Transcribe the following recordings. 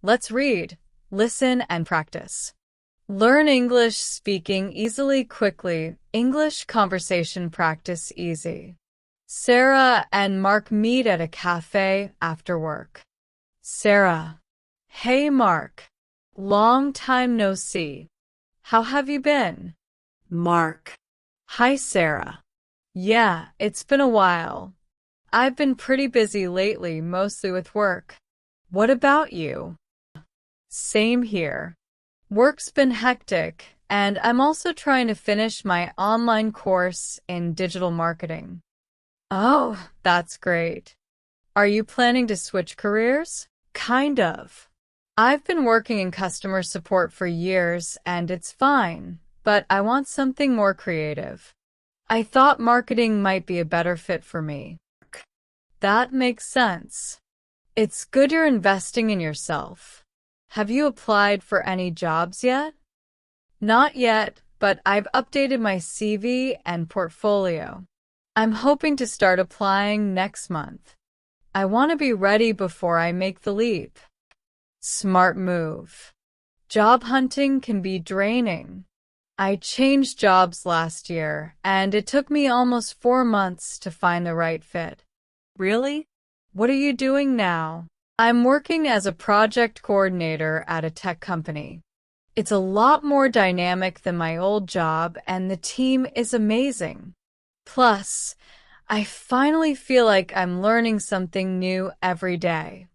Let's read, listen, and practice. Learn English speaking easily quickly. English conversation practice easy. Sarah and Mark meet at a cafe after work. Sarah: Hey Mark. Long time no see. How have you been? Mark. Hi Sarah. Yeah, it's been a while. I've been pretty busy lately, mostly with work. What about you? Same here. Work's been hectic, and I'm also trying to finish my online course in digital marketing. Oh, that's great. Are you planning to switch careers? Kind of. I've been working in customer support for years, and it's fine, but I want something more creative. I thought marketing might be a better fit for me. That makes sense. It's good you're investing in yourself. Have you applied for any jobs yet? Not yet, but I've updated my CV and portfolio. I'm hoping to start applying next month. I want to be ready before I make the leap. Smart move. Job hunting can be draining. I changed jobs last year, and it took me almost 4 months to find the right fit. Really? What are you doing now? I'm working as a project coordinator at a tech company. It's a lot more dynamic than my old job, and the team is amazing. Plus, I finally feel like I'm learning something new every day.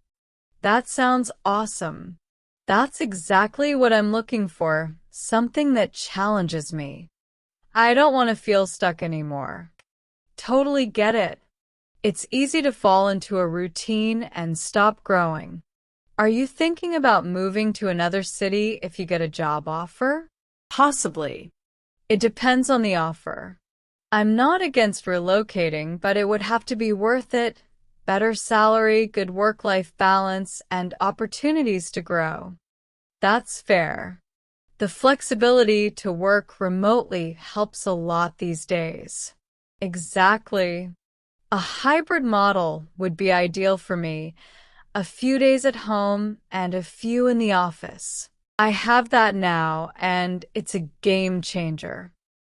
That sounds awesome. That's exactly what I'm looking for, something that challenges me. I don't want to feel stuck anymore. Totally get it. It's easy to fall into a routine and stop growing. Are you thinking about moving to another city if you get a job offer? Possibly. It depends on the offer. I'm not against relocating, but it would have to be worth it. Better salary, good work-life balance, and opportunities to grow. That's fair. The flexibility to work remotely helps a lot these days. Exactly. A hybrid model would be ideal for me. A few days at home and a few in the office. I have that now, and it's a game changer.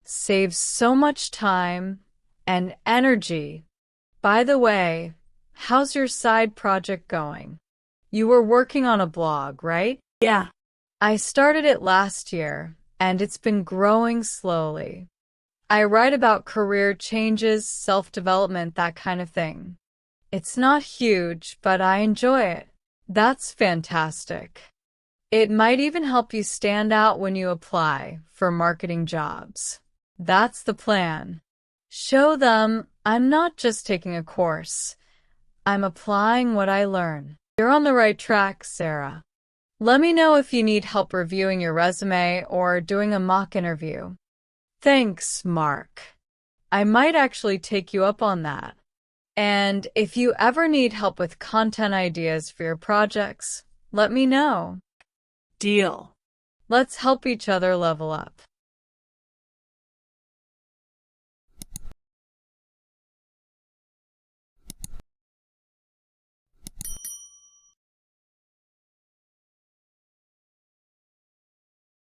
Saves so much time and energy. By the way, how's your side project going? You were working on a blog, right? Yeah. I started it last year, and it's been growing slowly. I write about career changes, self-development, that kind of thing. It's not huge, but I enjoy it. That's fantastic. It might even help you stand out when you apply for marketing jobs. That's the plan. Show them I'm not just taking a course. I'm applying what I learn. You're on the right track, Sarah. Let me know if you need help reviewing your resume or doing a mock interview. Thanks, Mark. I might actually take you up on that. And if you ever need help with content ideas for your projects, let me know. Deal. Let's help each other level up.